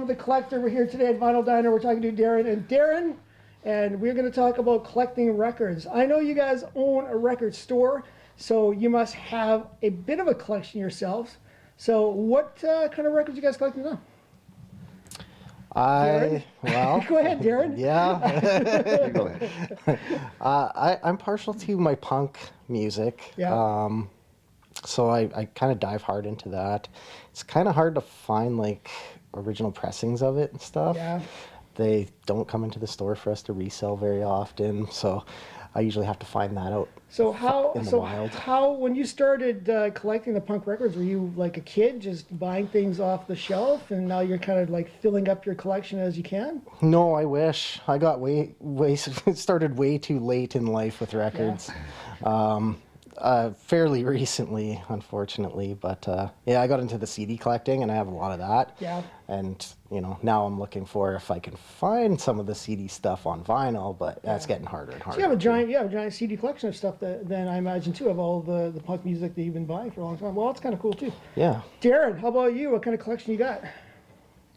Tom the Collector. We're here today at Vinyl Diner. We're talking to Darren and we're going to talk about collecting records. I know you guys own a record store, so you must have a bit of a collection yourselves. So what kind of records you guys collecting now? Well, go ahead, Darren. Yeah. Go ahead. I'm partial to my punk music. Yeah. So I kind of dive hard into that. It's kind of hard to find like original pressings of it and stuff. Yeah. They don't come into the store for us to resell very often, so I usually have to find that out. So wild. how when you started collecting the punk records, were you like a kid just buying things off the shelf, and now you're kind of like filling up your collection as you can? No, I wish. I got started way too late in life with records. Yeah. Fairly recently, unfortunately, but yeah, I got into the CD collecting, and I have a lot of that. Yeah. And now I'm looking for if I can find some of the CD stuff on vinyl, but that's getting harder and harder. So you have a giant CD collection of stuff then I imagine too, of all the punk music that you've been buying for a long time. Well, that's kind of cool too. Yeah. Darren, how about you? What kind of collection you got?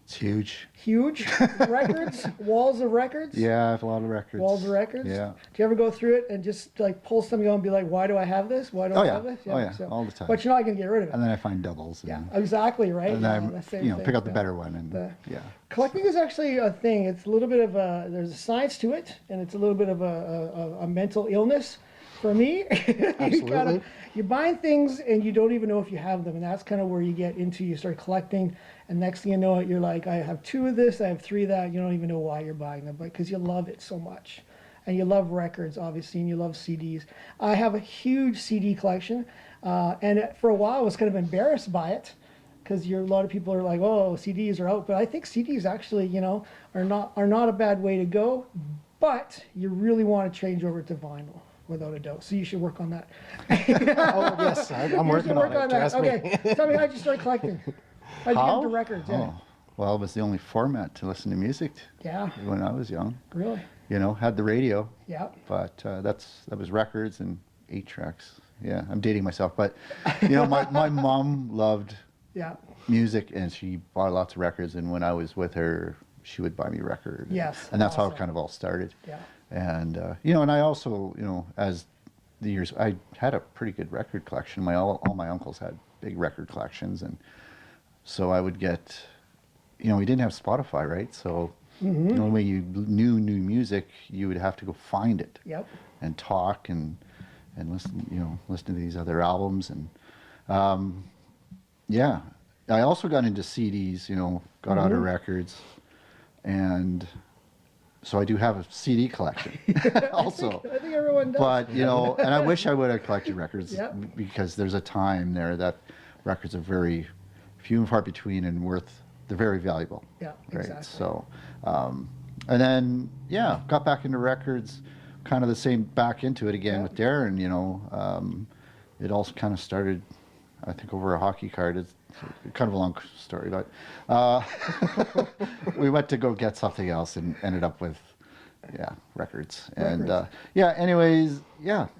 It's huge. Huge records, walls of records. Yeah, I have a lot of records. Walls of records. Yeah. Do you ever go through it and just like pull something out and be like, "Why do I have this? Why do I have this?" Oh yeah, all the time. But you're not gonna get rid of it. And then I find doubles. Yeah, exactly right. And then I, pick out the better one. And yeah. Collecting is actually a thing. It's a little bit of there's a science to it, and it's a little bit of a mental illness. For me, Absolutely. you're buying things and you don't even know if you have them, and that's kind of where you start collecting, and next thing you know it, you're like, I have 2 of this, I have 3 of that. You don't even know why you're buying them, but because you love it so much, and you love records, obviously, and you love CDs. I have a huge CD collection, and for a while I was kind of embarrassed by it, because a lot of people are like, oh, CDs are out, but I think CDs actually, are not a bad way to go, but you really want to change over to vinyl. Without a doubt. So you should work on that. Oh, yes, I'm working on it. Trust me. Okay, tell me how'd you start collecting? How'd you get into records? Yeah. Oh, well, it was the only format to listen to music when I was young. Really? Had the radio. Yeah. But that was records and 8 tracks. Yeah, I'm dating myself. But, my mom loved music, and she bought lots of records. And when I was with her, she would buy me records. Yes. And that's how it kind of all started. Yeah. And, and I also, as the years, I had a pretty good record collection. All my uncles had big record collections. And so I would get, we didn't have Spotify, right? So the only way you knew new music, you would have to go find it. Yep. And talk and listen, listen to these other albums. And, yeah, I also got into CDs, got out of records. And so I do have a CD collection also. I think everyone does. But, and I wish I would have collected records because there's a time there that records are very few and far between and they're very valuable. Yeah, right? exactly. So, and then, got back into records, kind of the same, back into it again with Darren, it also kind of started, I think, over a hockey card. It's kind of a long story, but we went to go get something else and ended up with, records. And anyways,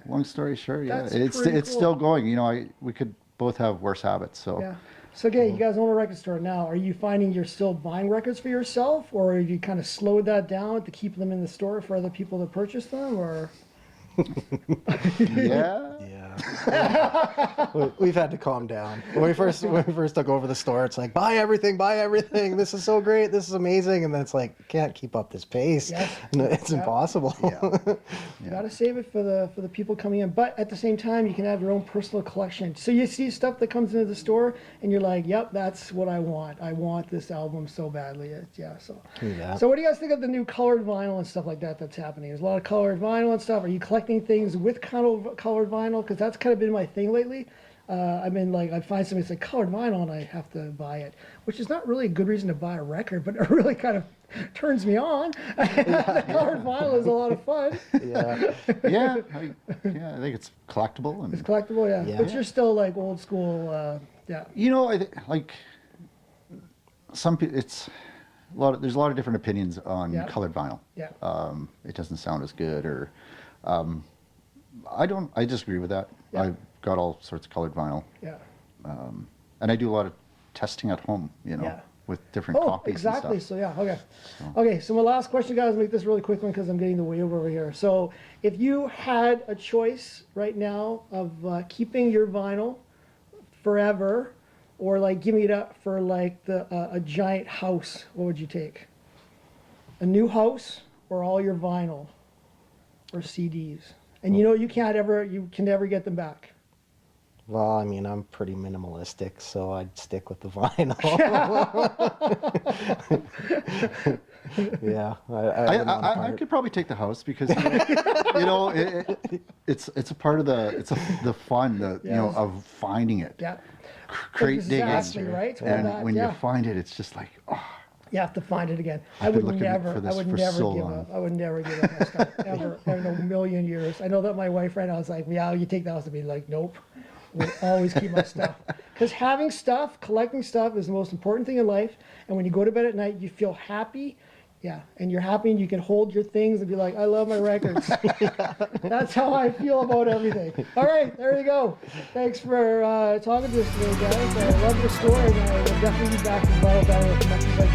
long story short, it's cool. still going. We could both have worse habits. So yeah. So you guys own a record store now. Are you finding you're still buying records for yourself, or have you kind of slowed that down to keep them in the store for other people to purchase them, or? Yeah. We've had to calm down. When we first took over the store, it's like, buy everything. This is so great. This is amazing. And then it's like, can't keep up this pace. Yes. It's impossible. You got to save it for the people coming in. But at the same time, you can have your own personal collection. So you see stuff that comes into the store, and you're like, yep, that's what I want. I want this album so badly. So what do you guys think of the new colored vinyl and stuff like that that's happening? There's a lot of colored vinyl and stuff. Are you collecting things with colored vinyl? Because that's kind of been my thing lately. I find something that's like colored vinyl and I have to buy it, which is not really a good reason to buy a record, but it really kind of turns me on. Colored vinyl is a lot of fun. I think it's collectible. It's collectible, yeah. But you're still like old school, I think like some people, there's a lot of different opinions on colored vinyl. Yeah. It doesn't sound as good, or I disagree with that. Yeah. I've got all sorts of colored vinyl. Yeah. And I do a lot of testing at home, with different Oh, copies exactly. and stuff. So yeah, okay. Okay, so my last question, guys, make this really quick one because I'm getting the way over here. So if you had a choice right now of keeping your vinyl forever or like giving it up for like a giant house, what would you take? A new house or all your vinyl or CDs? And you know you can never get them back. Well, I mean, I'm pretty minimalistic, so I'd stick with the vinyl. Yeah, I wouldn't want to I part. could probably take the house because it's a part of the fun Yes. of finding it. Yeah. Crate Exactly, digging. right? Well, And that- when yeah. you find it, it's just like, oh, You have to find it again. I I've would been looking never, for this I would for never so give long. up. I would never give up my stuff ever in a million years. I know that my wife right now is like, yeah, you take the house, to be like, nope. We'll always keep my stuff. Because having stuff, collecting stuff is the most important thing in life. And when you go to bed at night, you feel happy. Yeah, and you're happy and you can hold your things and be like, I love my records. That's how I feel about everything. All right, there you go. Thanks for talking to us today, guys. I love your story, and I will definitely be back to Vinyl Battle with the next segment.